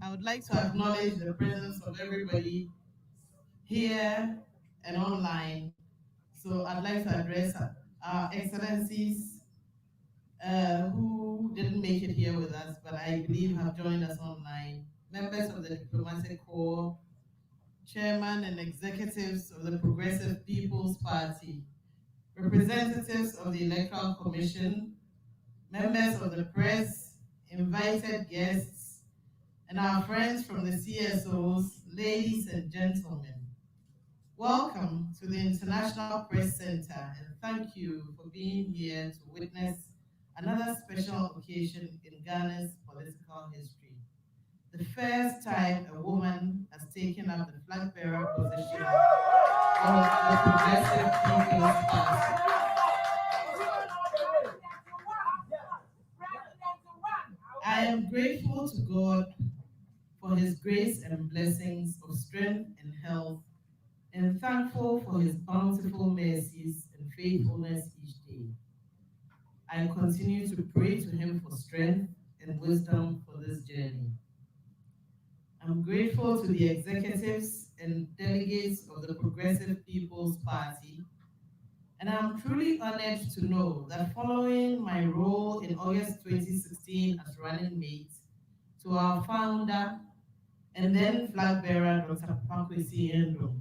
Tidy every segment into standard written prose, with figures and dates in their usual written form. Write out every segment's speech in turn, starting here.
I would like to acknowledge the presence of everybody here and online. So I'd like to address our excellencies who didn't make it here with us, but I believe have joined us online, members of the Diplomatic Corps, chairman and executives of the Progressive People's Party, representatives of the Electoral Commission, members of the press, invited guests, and our friends from the CSOs, ladies and gentlemen. Welcome to the International Press Center, and thank you for being here to witness another special occasion in Ghana's political history. The first time a woman has taken up the flag bearer position of the Progressive People's Party. I am grateful to God for his grace and blessings of strength and health, and thankful for his bountiful mercies and faithfulness each day. I continue to pray to him for strength and wisdom for this journey. I'm grateful to the executives and delegates of the Progressive People's Party, and I'm truly honored to know that following my role in August 2016 as running mate to our founder and then flag bearer, Dr. Pakwesi Endo,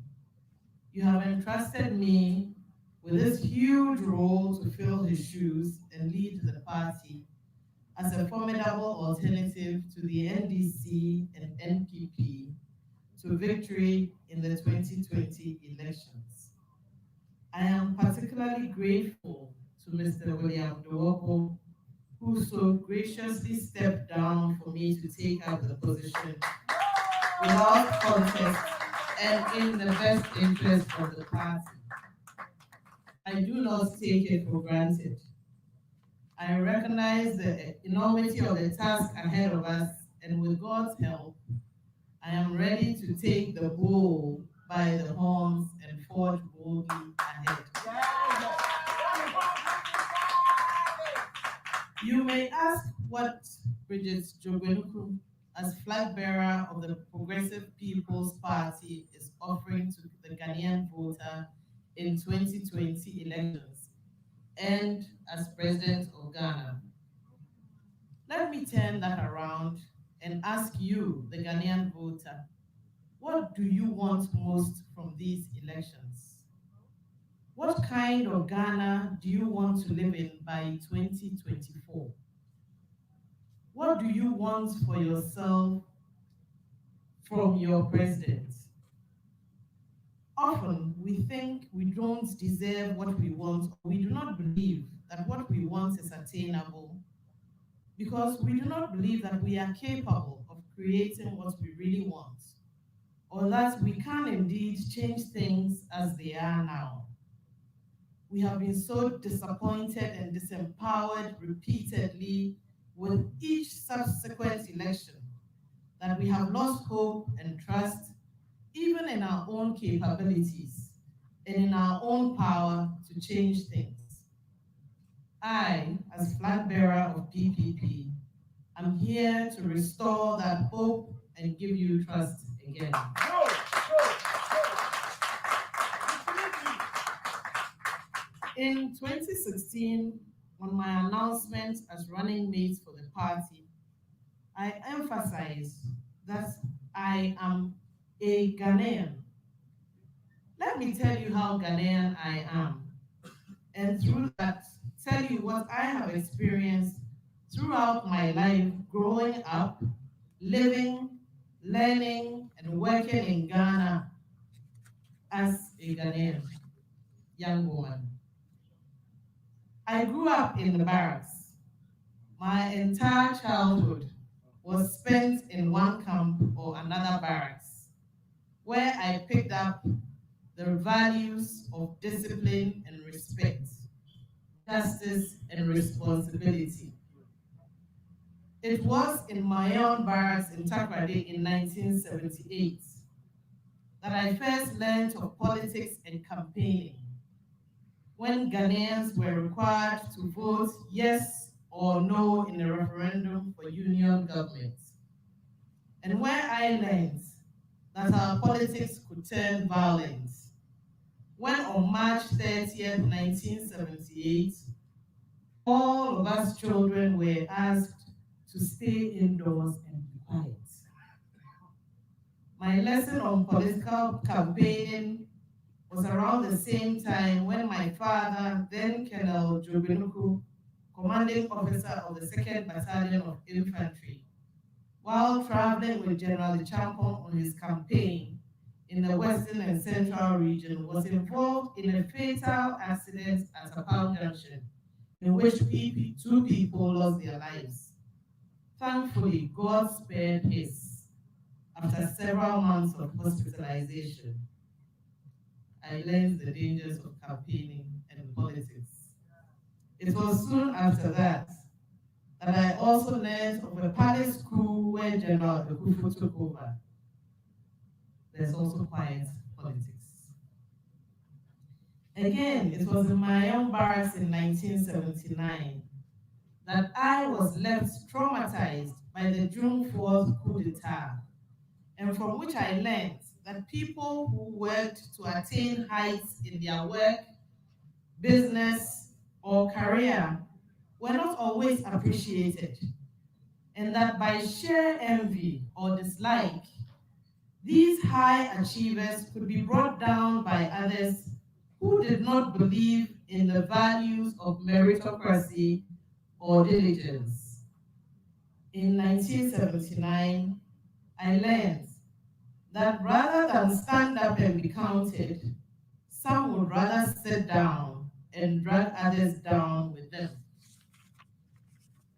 you have entrusted me with this huge role to fill his shoes and lead the party as a formidable alternative to the NDC and NPP to victory in the 2020 elections. I am particularly grateful to Mr. William Dwopo, who so graciously stepped down for me to take up the position without contest and in the best interest of the party. I do not take it for granted. I recognize the enormity of the task ahead of us, and with God's help, I am ready to take the bull by the horns and forge boldly ahead. You may ask what Brigitte Dzogbenuku, as flag bearer of the Progressive People's Party, is offering to the Ghanaian voter in 2020 elections and as President of Ghana. Let me turn that around and ask you, the Ghanaian voter, what do you want most from these elections? What kind of Ghana do you want to live in by 2024? What do you want for yourself from your president? Often we think we don't deserve what we want, or we do not believe that what we want is attainable, because we do not believe that we are capable of creating what we really want, or that we can indeed change things as they are now. We have been so disappointed and disempowered repeatedly with each subsequent election that we have lost hope and trust even in our own capabilities and in our own power to change things. I, as flag bearer of PPP, am here to restore that hope and give you trust again. In 2016, on my announcement as running mate for the party, I emphasized that I am a Ghanaian. Let me tell you how Ghanaian I am, and through that, tell you what I have experienced throughout my life growing up, living, learning, and working in Ghana as a Ghanaian young woman. I grew up in the barracks. My entire childhood was spent in one camp or another barracks, where I picked up the values of discipline and respect, justice and responsibility. It was in my own barracks in Takoradi in 1978 that I first learned of politics and campaigning, when Ghanaians were required to vote yes or no in a referendum for union government. and where I learned that our politics could turn violent. When on March 30th, 1978, all of us children were asked to stay indoors and be quiet. My lesson on political campaigning was around the same time when my father, then Colonel Dzogbenuku, commanding officer of the 2nd Battalion of Infantry, while traveling with General Champon on his campaign in the Western and Central region, was involved in a fatal accident at Apau Junction, in which two people lost their lives. Thankfully, God spared his after several months of hospitalization. I learned the dangers of campaigning and politics. It was soon after that that I also learned of a palace coup where General Ekufu took over. There's also quiet politics. Again, it was in my own barracks in 1979 that I was left traumatized by the June 4th coup d'etat, and from which I learned that people who worked to attain heights in their work, business, or career were not always appreciated, and that by sheer envy or dislike, these high achievers could be brought down by others who did not believe in the values of meritocracy or diligence. In 1979, I learned that rather than stand up and be counted, some would rather sit down and drag others down with them.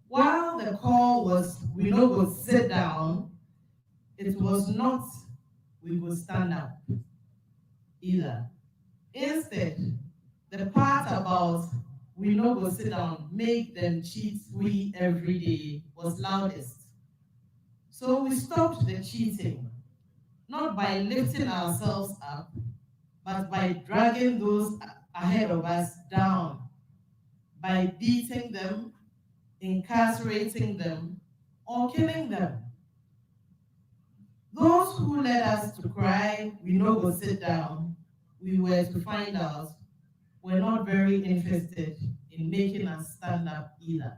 While the call was, we no go sit down, it was not, we go stand up either. Instead, the part about we no go sit down, make them cheat we every day was loudest. So we stopped the cheating, not by lifting ourselves up, but by dragging those ahead of us down, by beating them, incarcerating them, or killing them. Those who led us to cry, we no go sit down, we were to find out, were not very interested in making us stand up either.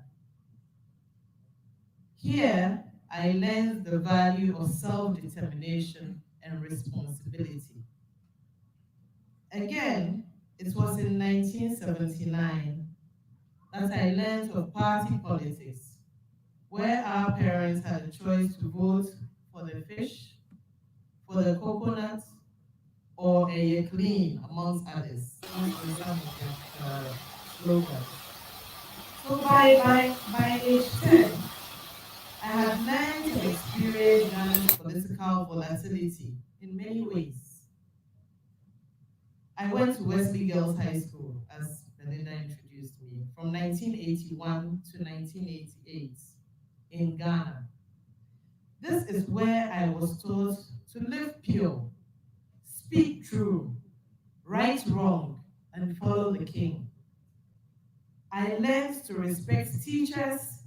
Here, I learned the value of self-determination and responsibility. Again, it was in 1979 that I learned of party politics, where our parents had a choice to vote for the fish, for the coconut, or a clean, amongst others. Those were some of the slogans. So by age 10, I had learned to experience Ghana's political volatility in many ways. I went to Wesley Girls High School, as Belinda introduced me, from 1981 to 1988 in Ghana. This is where I was taught to live pure, speak true, right wrong, and follow the king. I learned to respect teachers,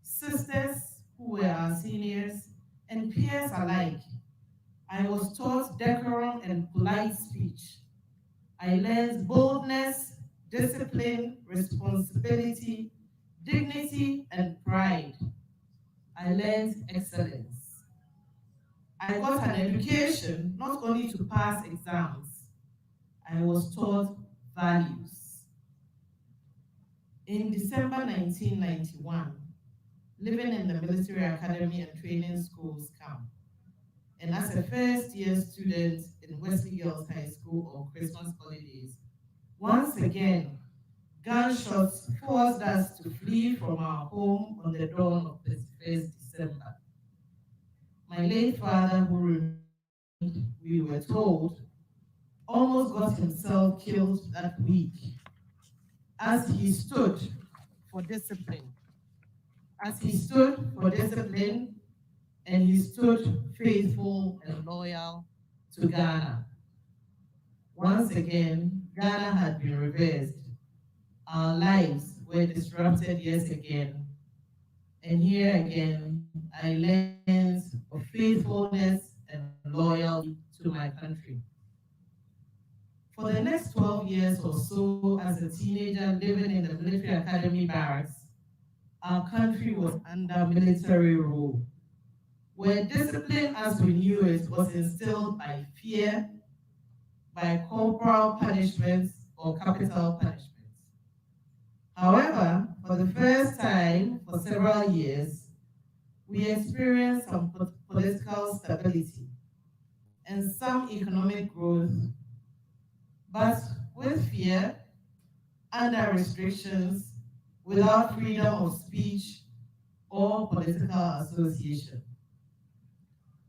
sisters who were our seniors, and peers alike. I was taught decorum and polite speech. I learned boldness, discipline, responsibility, dignity, and pride. I learned excellence. I got an education not only to pass exams, I was taught values. In December 1991, living in the Military Academy and Training Schools camp, and as a first-year student in Wesley Girls High School on Christmas holidays, once again, gunshots forced us to flee from our home on the dawn of 31st December. My late father, who remained, we were told, almost got himself killed that week as he stood for discipline. As he stood for discipline, and he stood faithful and loyal to Ghana. Once again, Ghana had been reversed. Our lives were disrupted yet again, And here again, I learned of faithfulness and loyalty to my country. For the next 12 years or so, as a teenager living in the military academy barracks, our country was under military rule, where discipline as we knew it was instilled by fear, by corporal punishments or capital punishments. However, for the first time for several years, we experienced some political stability and some economic growth, but with fear, under restrictions, without freedom of speech or political association.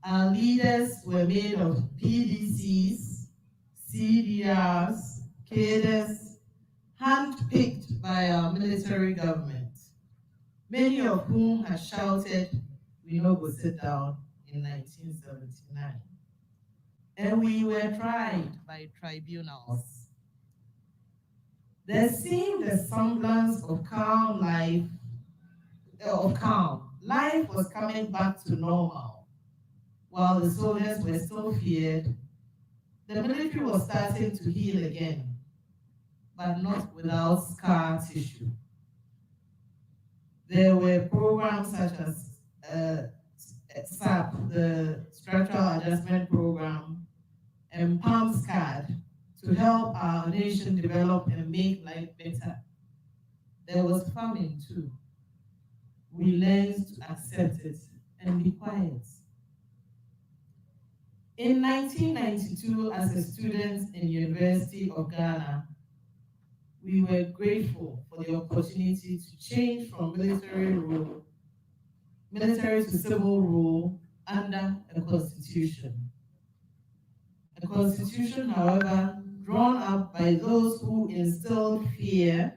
Our leaders were made of PDCs, CDRs, cadres, handpicked by our military government, many of whom had shouted, "We no go sit down" in 1979. And we were tried by tribunals. There seemed a semblance of calm life, Life was coming back to normal. While the soldiers were still feared, the military was starting to heal again, but not without scar tissue. There were programs such as SAP, the Structural Adjustment Program, and PAMS card to help our nation develop and make life better. There was famine too. We learned to accept it and be quiet. In 1992, as a student in University of Ghana, we were grateful for the opportunity to change from military to civil rule under a constitution. A constitution, however, drawn up by those who instilled fear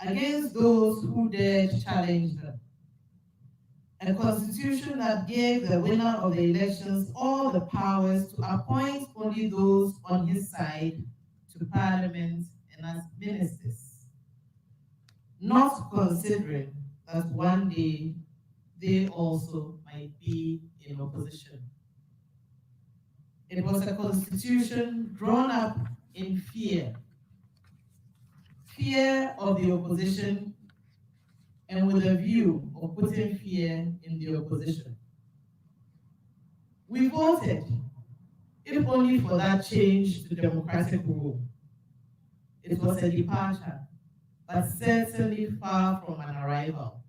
against those who dared challenge them. A constitution that gave the winner of the elections all the powers to appoint only those on his side to parliament and as ministers, not considering that one day they also might be in opposition. It was a constitution drawn up in fear of the opposition, and with a view of putting fear in the opposition. We voted, if only for that change to democratic rule. It was a departure, but certainly far from an arrival.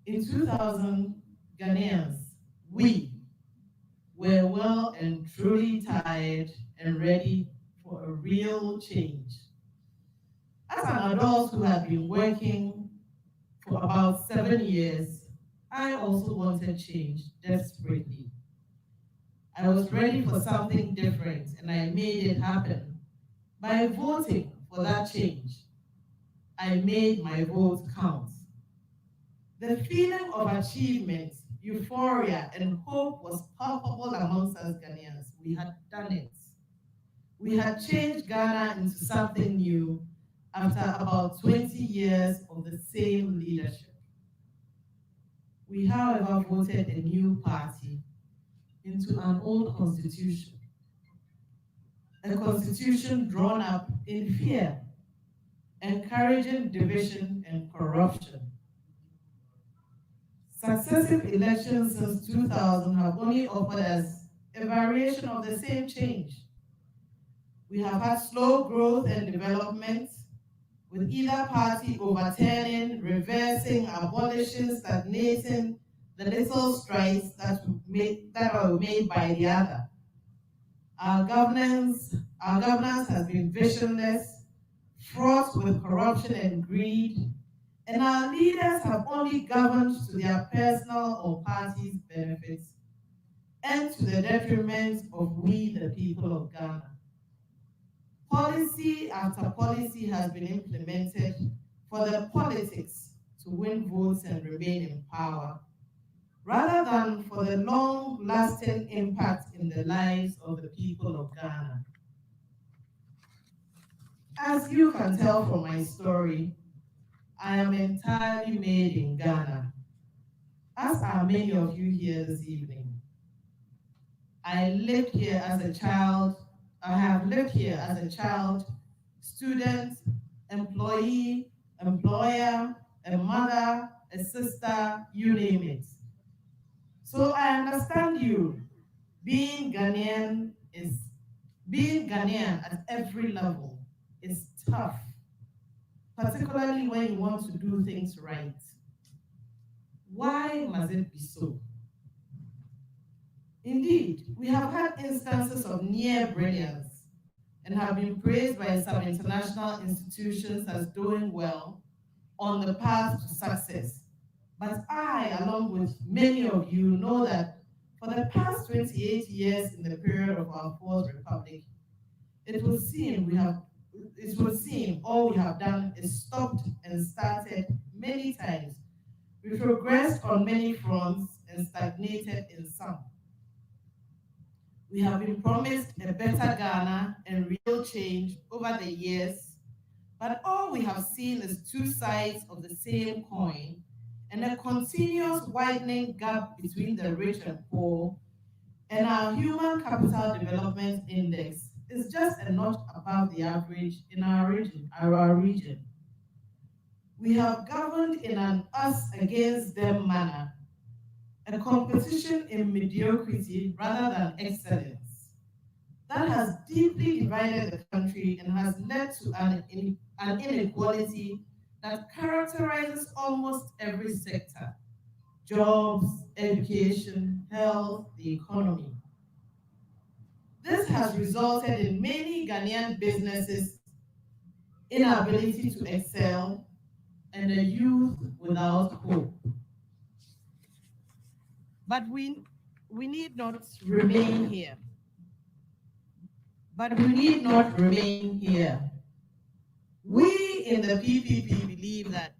In 2000, Ghanaians, we were well and truly tired and ready for a real change. As an adult who had been working for about 7 years, I also wanted change desperately. I was ready for something different, and I made it happen by voting for that change. I made my vote count. The feeling of achievement, euphoria, and hope was palpable amongst us Ghanaians. We had done it. We had changed Ghana into something new after about 20 years of the same leadership. We, however, voted a new party into an old constitution, a constitution drawn up in fear, encouraging division and corruption. Successive elections since 2000 have only offered us a variation of the same change. We have had slow growth and development, with either party overturning, reversing, abolishing, stagnating the little strides that were made by the other. Our governance has been visionless, fraught with corruption and greed, and our leaders have only governed to their personal or party's benefits and to the detriment of we, the people of Ghana. Policy after policy has been implemented for the politics to win votes and remain in power, rather than for the long-lasting impact in the lives of the people of Ghana. As you can tell from my story, I am entirely made in Ghana, as are many of you here this evening. I lived here as a child, I have lived here as a child, student, employee, employer, a mother, a sister, you name it. So I understand you. Being Ghanaian at every level is tough, particularly when you want to do things right. Why must it be so? Indeed, we have had instances of near brilliance and have been praised by some international institutions as doing well on the path to success. But I, along with many of you, know that for the past 28 years in the period of our Fourth Republic, it would seem all we have done is stopped and started many times. We progressed on many fronts and stagnated in some. We have been promised a better Ghana and real change over the years, but all we have seen is two sides of the same coin and a continuous widening gap between the rich and poor, and our human capital development index is just a notch above the average in our region. We have governed in an us against them manner, a competition in mediocrity rather than excellence. That has deeply divided the country and has led to an inequality that characterizes almost every sector: jobs, education, health, the economy. This has resulted in many Ghanaian businesses' inability to excel and a youth without hope. But we need not remain here. But we need not remain here. We in the PPP believe that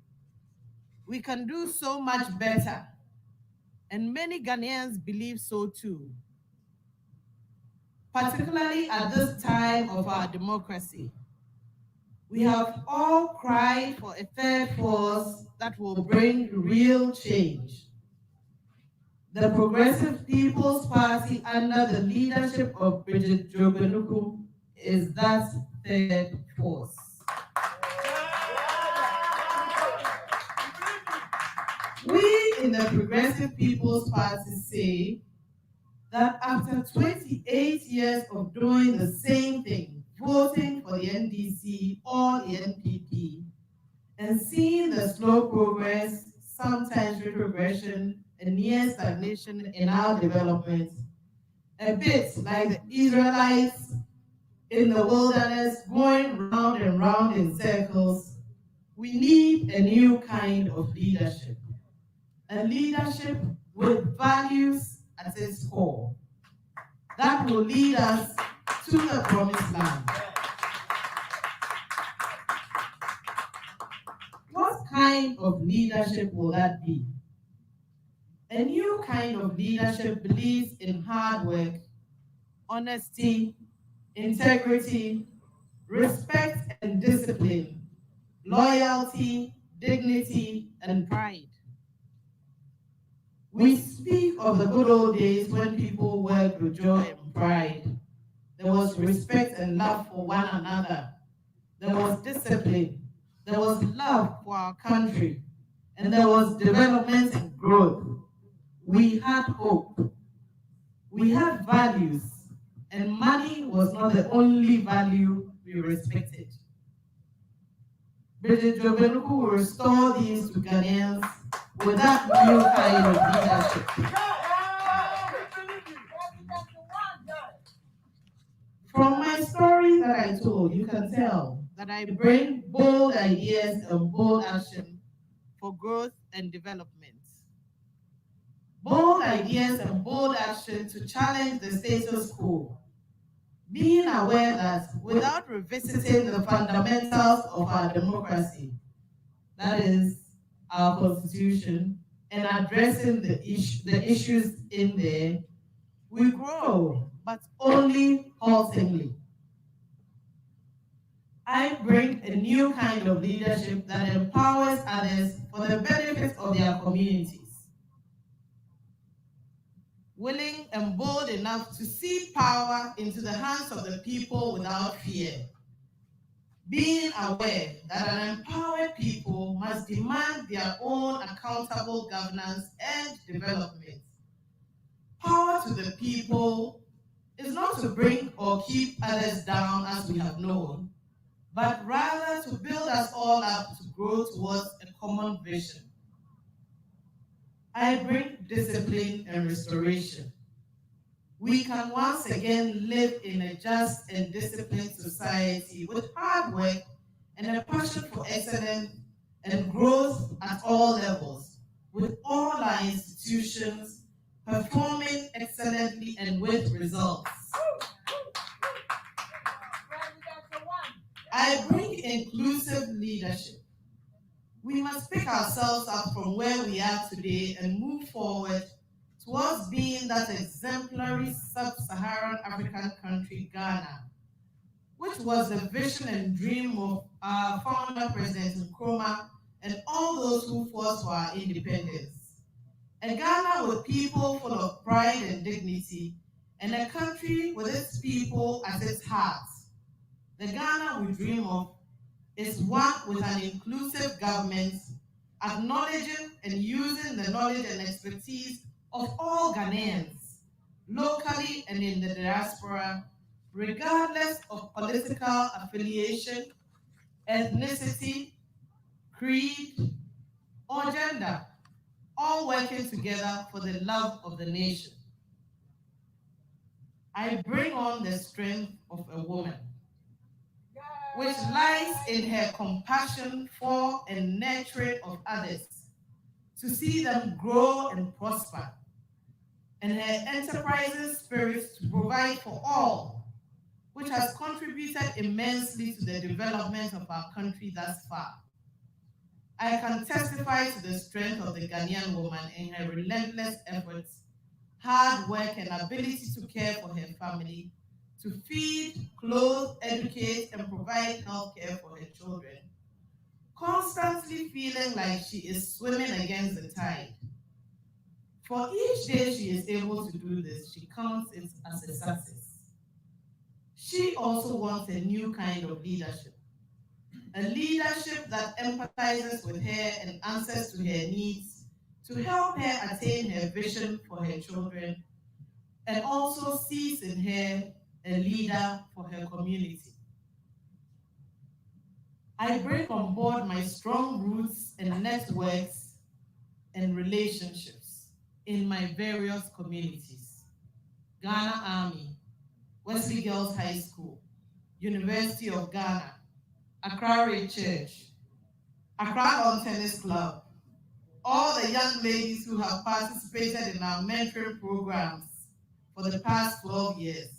we can do so much better, and many Ghanaians believe so too, particularly at this time of our democracy. We have all cried for a third force that will bring real change. The Progressive People's Party, under the leadership of Brigitte Dzogbenuku, is that third force. We in the Progressive People's Party say that after 28 years of doing the same thing, voting for the NDC or the NPP, and seeing the slow progress, sometimes retrogression, and near stagnation in our development, a bit like the Israelites in the wilderness going round and round in circles, we need a new kind of leadership. A leadership with values at its core that will lead us to the promised land. What kind of leadership will that be? A new kind of leadership believes in hard work, honesty, integrity, respect and discipline, loyalty, dignity, and pride. We speak of the good old days when people worked with joy and pride. There was respect and love for one another. There was discipline. There was love for our country. And there was development and growth. We had hope. We had values. And money was not the only value we respected. Brigitte Dzogbenuku will restore these to Ghanaians with that new kind of leadership. From my story that I told, you can tell that I bring bold ideas and bold action for growth and development. Bold ideas and bold action to challenge the status quo, being aware that without revisiting the fundamentals of our democracy, that is, our constitution, and addressing the issues in there, we grow, but only haltingly. I bring a new kind of leadership that empowers others for the benefit of their communities. Willing and bold enough to cede power into the hands of the people without fear. Being aware that an empowered people must demand their own accountable governance and development. Power to the people is not to bring or keep others down as we have known, but rather to build us all up to grow towards a common vision. I bring discipline and restoration. We can once again live in a just and disciplined society with hard work and a passion for excellence and growth at all levels, with all our institutions performing excellently and with results. I bring inclusive leadership. We must pick ourselves up from where we are today and move forward towards being that exemplary sub-Saharan African country, Ghana, which was the vision and dream of our founder, President Nkrumah, and all those who fought for our independence. A Ghana with people full of pride and dignity, and a country with its people at its heart. The Ghana we dream of is one with an inclusive government, acknowledging and using the knowledge and expertise of all Ghanaians, locally and in the diaspora, regardless of political affiliation, ethnicity, creed, or gender, all working together for the love of the nation. I bring on the strength of a woman, which lies in her compassion for and nurturing of others, to see them grow and prosper, and her enterprising spirit to provide for all, which has contributed immensely to the development of our country thus far. I can testify to the strength of the Ghanaian woman in her relentless efforts, hard work, and ability to care for her family, to feed, clothe, educate, and provide health care for her children, constantly feeling like she is swimming against the tide. For each day she is able to do this, she counts it as a success. She also wants a new kind of leadership, a leadership that empathizes with her and answers to her needs, to help her attain her vision for her children, and also sees in her a leader for her community. I bring on board my strong roots and networks and relationships in my various communities: Ghana Army, Wesley Girls High School, University of Ghana, Accra Ray Church, Accra Lawn Tennis Club, all the young ladies who have participated in our mentoring programs for the past 12 years,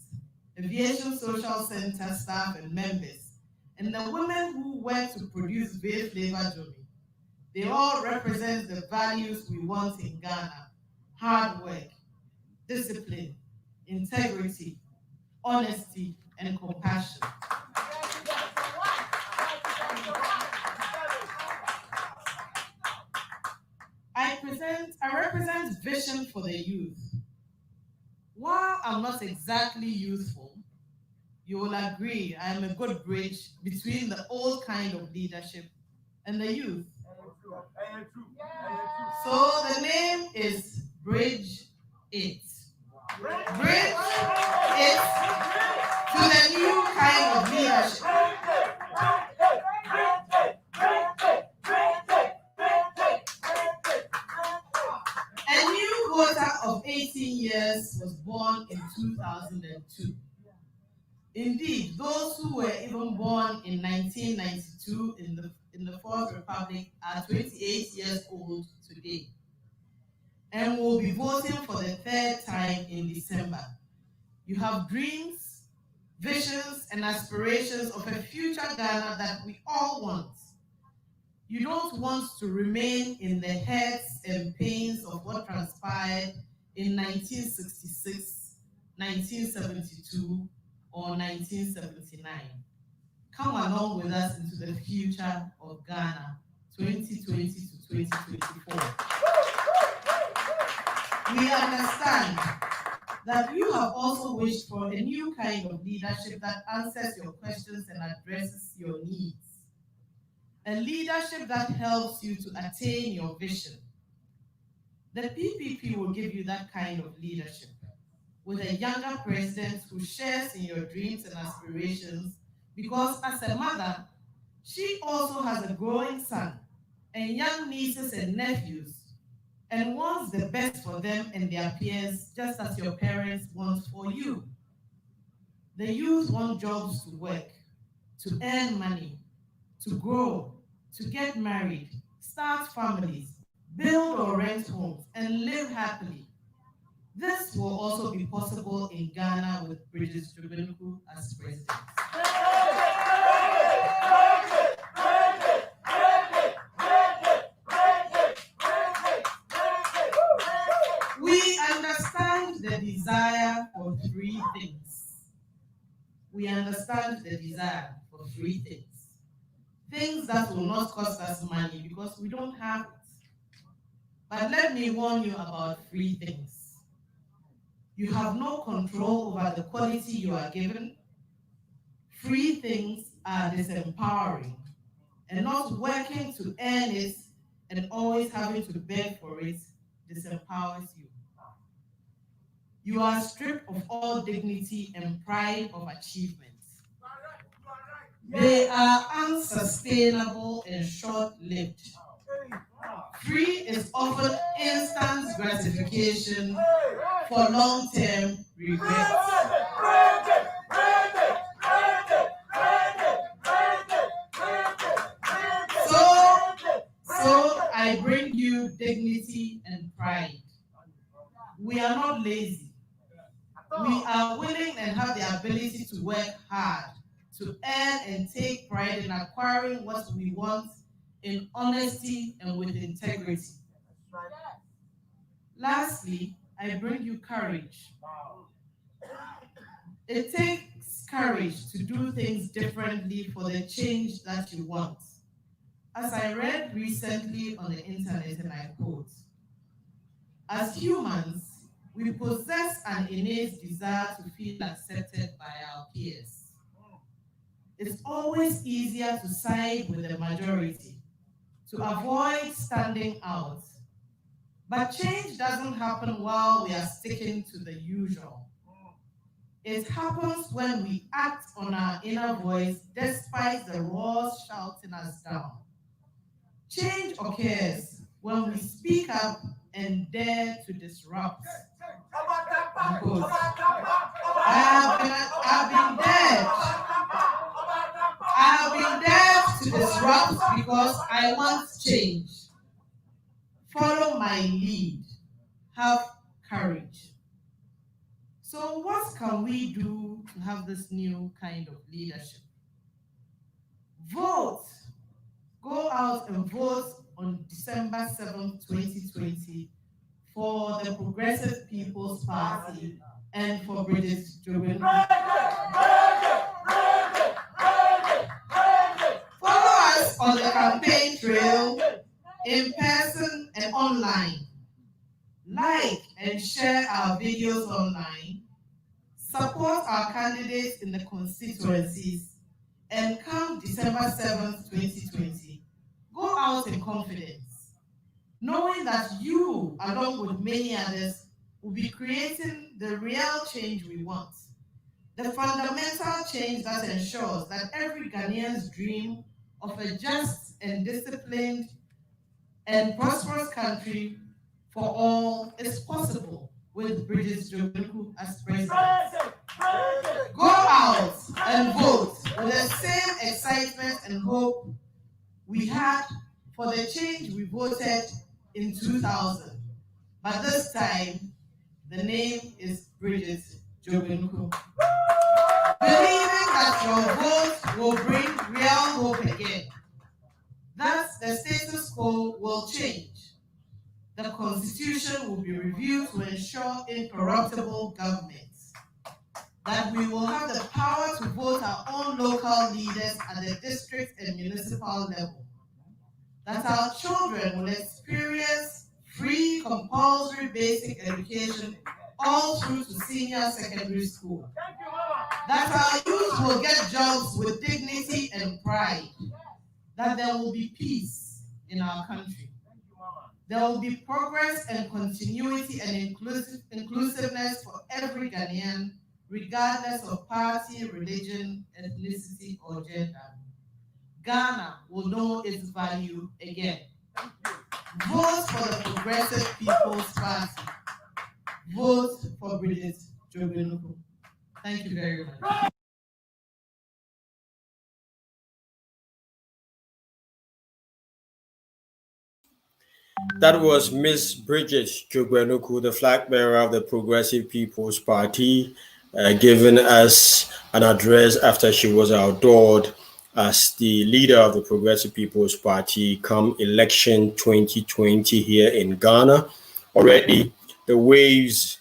Aviation Social Center staff and members, and the women who work to produce Bay Flavor Jomi. They all represent the values we want in Ghana: hard work, discipline, integrity, honesty, and compassion. I represent vision for the youth. While I'm not exactly youthful, you will agree I am a good bridge between the old kind of leadership and the youth. So the name is Bridge It. Bridge It to the new kind of leadership. A new quota of 18 years was born in 2002. Indeed, those who were even born in 1992 in the Fourth Republic are 28 years old today and will be voting for the third time in December. You have dreams, visions, and aspirations of a future Ghana that we all want. You don't want to remain in the hurts and pains of what transpired in 1966, 1972, or 1979. come along with us into the future of Ghana, 2020 to 2024. We understand that you have also wished for a new kind of leadership that answers your questions and addresses your needs. A leadership that helps you to attain your vision. The PPP will give you that kind of leadership, with a younger president who shares in your dreams and aspirations, because as a mother, she also has a growing son and young nieces and nephews, and wants the best for them and their peers, just as your parents want for you. The youth want jobs to work, to earn money, to grow, to get married, start families, build or rent homes, and live happily. This will also be possible in Ghana with Brigitte Dzogbenuku as president. We understand the desire for three things. We understand the desire for three things. Things that will not cost us money because we don't have it. But let me warn you about three things. You have no control over the quality you are given. Free things are disempowering, and not working to earn it and always having to beg for it disempowers you. You are stripped of all dignity and pride of achievement. They are unsustainable and short-lived. Free is often instant gratification for long-term regret. So I bring you dignity and pride. We are not lazy. We are willing and have the ability to work hard, to earn and take pride in acquiring what we want in honesty and with integrity. Lastly, I bring you courage. It takes courage to do things differently for the change that you want. As I read recently on the internet, and I quote, "As humans, we possess an innate desire to feel accepted by our peers. It's always easier to side with the majority, to avoid standing out. But change doesn't happen while we are sticking to the usual. It happens when we act on our inner voice despite the roars shouting us down. Change occurs when we speak up and dare to disrupt." Unquote. I've been dared to disrupt because I want change. Follow my lead. Have courage. So what can we do to have this new kind of leadership? Vote. Go out and vote on December 7th, 2020 for the Progressive People's Party and for Brigitte Dzogbenuku. Follow us on the campaign trail, in person and online. Like and share our videos online. Support our candidates in the constituencies. And come December 7th, 2020, go out in confidence, knowing that you, along with many others, will be creating the real change we want. The fundamental change that ensures that every Ghanaian's dream of a just and disciplined and prosperous country for all is possible with Brigitte Dzogbenuku as president. Go out and vote with the same excitement and hope we had for the change we voted in 2000. But this time, the name is Brigitte Dzogbenuku. Believing that your vote will bring real hope again, that the status quo will change. The Constitution will be reviewed to ensure incorruptible government. that we will have the power to vote our own local leaders at the district and municipal level, that our children will experience free compulsory basic education all through to senior secondary school, that our youth will get jobs with dignity and pride, that there will be peace in our country. There will be progress and continuity and inclusiveness for every Ghanaian, regardless of party, religion, ethnicity, or gender. Ghana will know its value again. Vote for the Progressive People's Party. Vote for Brigitte Dzogbenuku. Thank you very much. That was Miss Brigitte Dzogbenuku, the flag bearer of the Progressive People's Party, giving us an address after she was outdoored as the leader of the Progressive People's Party come election 2020 here in Ghana. Already, the waves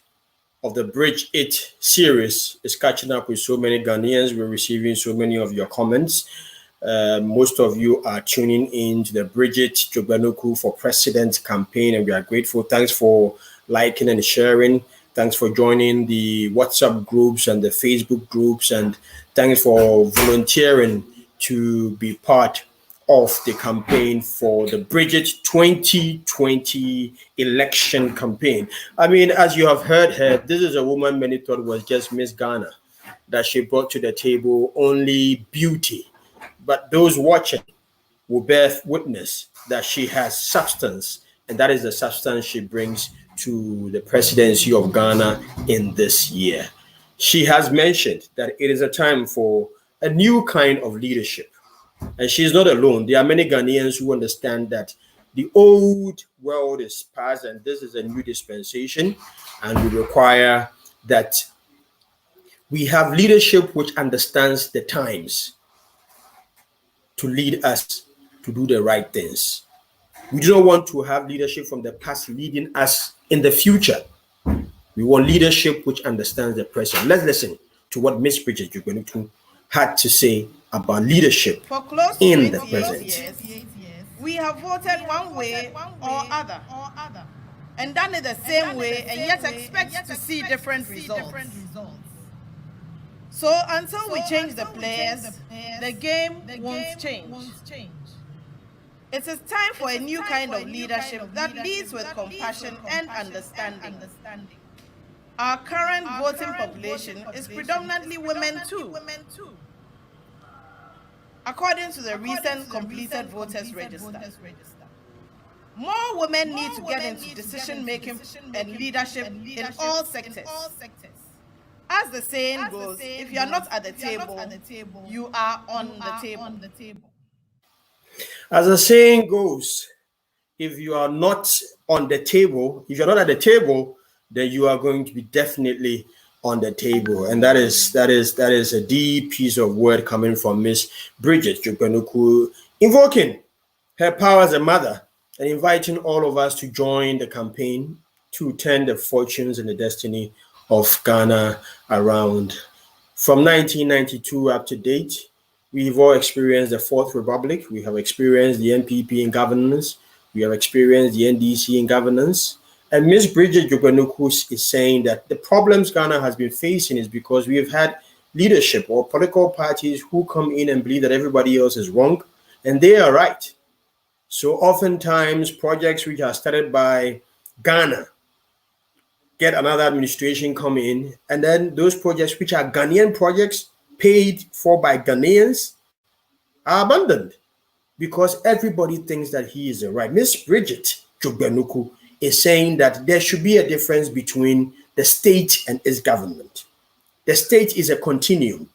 of the Bridge It series is catching up with so many Ghanaians. We're receiving so many of your comments. Most of you are tuning in to the Brigitte Dzogbenuku for President campaign, and we are grateful. Thanks for liking and sharing. Thanks for joining the WhatsApp groups and the Facebook groups, and thanks for volunteering to be part of the campaign for the Brigitte 2020 election campaign. I mean, as you have heard her, this is a woman many thought was just Miss Ghana, that she brought to the table only beauty. But those watching will bear witness that she has substance, and that is the substance she brings to the presidency of Ghana in this year. She has mentioned that it is a time for a new kind of leadership. And she's not alone. There are many Ghanaians who understand that the old world is past and this is a new dispensation, and we require that we have leadership which understands the times to lead us to do the right things. We do not want to have leadership from the past leading us in the future. We want leadership which understands the present. Let's listen to what Miss Brigitte Dzogbenuku had to say about leadership in the present. Years, we have voted one way or other, and done it the same way, and yet expect to see different results. So until we change the players, the game won't change. It is time for a new kind of leadership that leads with compassion and understanding. Our current voting population is predominantly women too, according to the recent completed voters register. More women need to get into decision-making and leadership in all sectors. As the saying goes, if you are not at the table, you are on the table. As the saying goes, if you are not on the table, if you're not at the table, then you are going to be definitely on the table. And that is a deep piece of word coming from Miss Brigitte Dzogbenuku, invoking her power as a mother and inviting all of us to join the campaign to turn the fortunes and the destiny of Ghana around. From 1992 up to date, we've all experienced the Fourth Republic. We have experienced the NPP in governance. We have experienced the NDC in governance. And Ms. Brigitte Dzogbenuku is saying that the problems Ghana has been facing is because we have had leadership or political parties who come in and believe that everybody else is wrong, and they are right. So oftentimes projects which are started by Ghana get another administration come in, and then those projects which are Ghanaian projects paid for by Ghanaians are abandoned because everybody thinks that he is right. Miss Brigitte Dzogbenuku is saying that there should be a difference between the state and its government. The state is a continuum.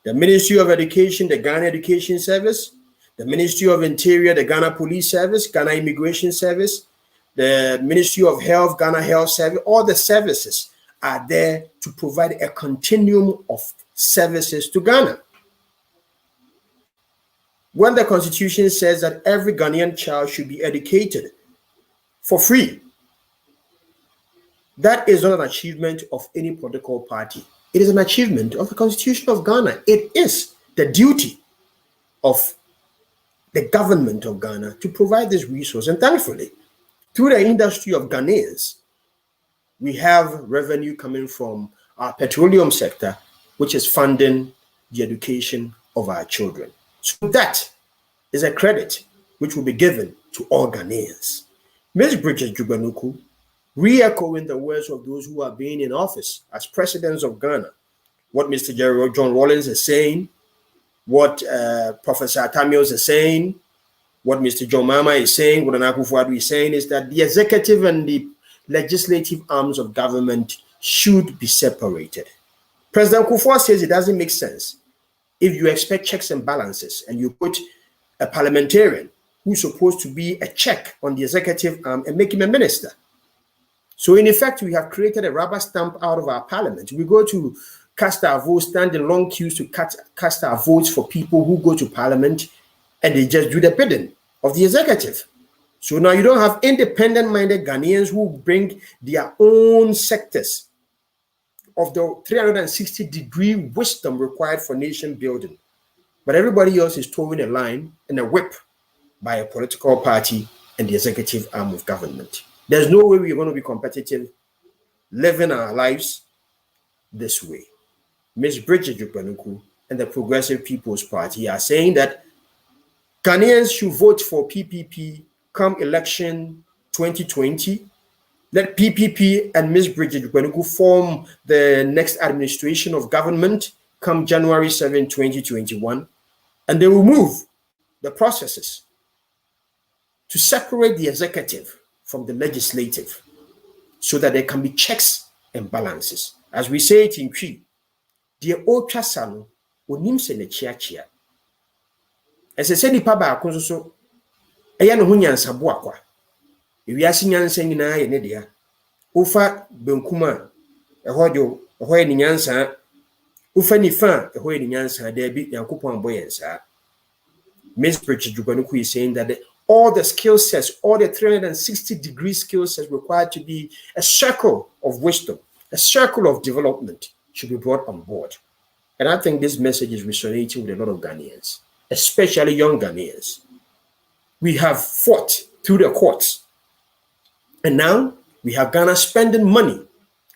The Ministry of Education, the Ghana Education Service, the Ministry of Interior, the Ghana Police Service, Ghana Immigration Service, the Ministry of Health, Ghana Health Service, all the services are there to provide a continuum of services to Ghana. When the Constitution says that every Ghanaian child should be educated for free, that is not an achievement of any political party. It is an achievement of the Constitution of Ghana. It is the duty of the government of Ghana to provide this resource. And thankfully, through the industry of Ghanaians, we have revenue coming from our petroleum sector, which is funding the education of our children. So that is a credit which will be given to all Ghanaians. Ms. Brigitte Dzogbenuku, re-echoing the words of those who are being in office as presidents of Ghana, what Mr. John Rawlings is saying, what Professor Atamios is saying, what Mr. John Mama is saying, what Nana Akufo-Addo is saying, is that the executive and the legislative arms of government should be separated. President Kufuor says it doesn't make sense if you expect checks and balances and you put a parliamentarian who's supposed to be a check on the executive arm and make him a minister. So in effect, we have created a rubber stamp out of our parliament. We go to cast our votes, stand in long queues to cast our votes for people who go to parliament, and they just do the bidding of the executive. So now you don't have independent-minded Ghanaians who bring their own sectors of the 360-degree wisdom required for nation building. But everybody else is towing a line and a whip by a political party and the executive arm of government. There's no way we're going to be competitive living our lives this way. Ms. Brigitte Dzogbenuku and the Progressive People's Party are saying that Ghanaians should vote for PPP come election 2020. Let PPP and Ms. Brigitte Dzogbenuku form the next administration of government come January 7, 2021. And they will move the processes to separate the executive from the legislative so that there can be checks and balances. As we say it in Cree, the old chasano onim se ne chia. As I said, the papa so eya no hunyansa boakwa. Ewiase nyansa nyina ye ne dia. Ufa benkuma eho ni nyansa. Ufa ni fa eho ni nyansa da bi Yankopon boyensa. Ms. Brigitte Dzogbenuku is saying that all the skill sets, all the 360-degree skill sets required to be a circle of wisdom, a circle of development should be brought on board. And I think this message is resonating with a lot of Ghanaians, especially young Ghanaians. We have fought through the courts. And now we have Ghana spending money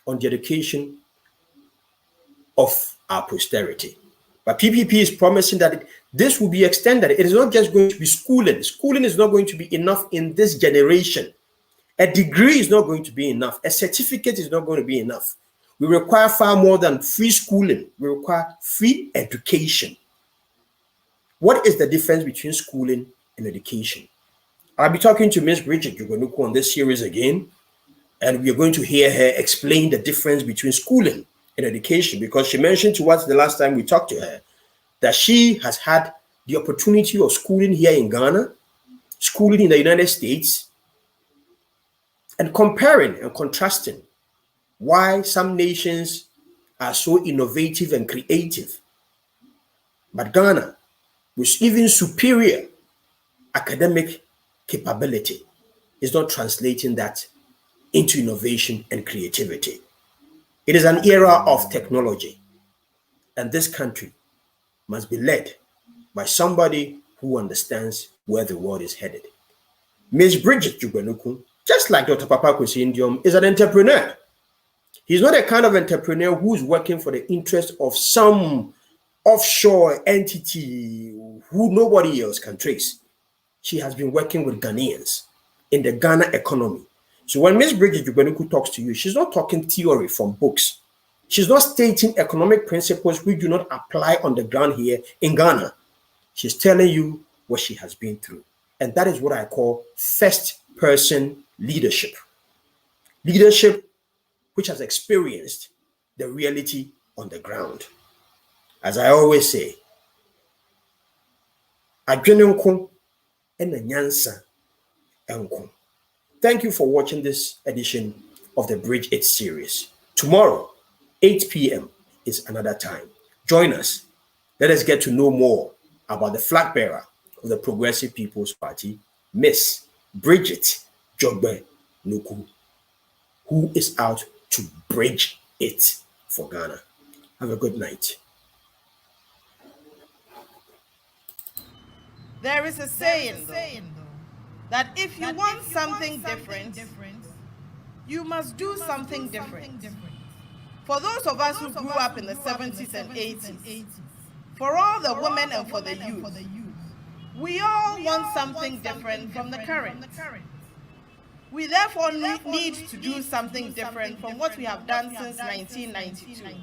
on the education of our posterity. But PPP is promising that this will be extended. It is not just going to be schooling. Schooling is not going to be enough in this generation. A degree is not going to be enough. A certificate is not going to be enough. We require far more than free schooling. We require free education. What is the difference between schooling and education? I'll be talking to Ms. Brigitte Dzogbenuku on this series again, and we're going to hear her explain the difference between schooling and education, because she mentioned to us the last time we talked to her that she has had the opportunity of schooling here in Ghana, schooling in the United States, and comparing and contrasting why some nations are so innovative and creative, but Ghana, with even superior academic capability, is not translating that into innovation and creativity. It is an era of technology, and this country must be led by somebody who understands where the world is headed. Ms. Brigitte Dzogbenuku, just like Dr. Papa Kwesi Ndiom, is an entrepreneur. He's not a kind of entrepreneur who's working for the interest of some offshore entity who nobody else can trace. She has been working with Ghanaians in the Ghana economy. So when Ms. Brigitte Dzogbenuku talks to you, she's not talking theory from books. She's not stating economic principles which do not apply on the ground here in Ghana. She's telling you what she has been through. And that is what I call first-person leadership. Leadership which has experienced the reality on the ground. As I always say, adwenenko ena nyansa enko. Thank you for watching this edition of the Bridge 8 series. Tomorrow, 8 p.m. is another time. Join us. Let us get to know more about the Flagbearer of the Progressive People's Party, Miss Brigitte Dzogbenuku, who is out to bridge it for Ghana. Have a good night. There is a saying, though, that if you want something different, you must do something different. For those of us who grew up in the 70s and 80s, for all the women and for the youth, we all want something different from the current. We therefore need to do something different from what we have done since 1992.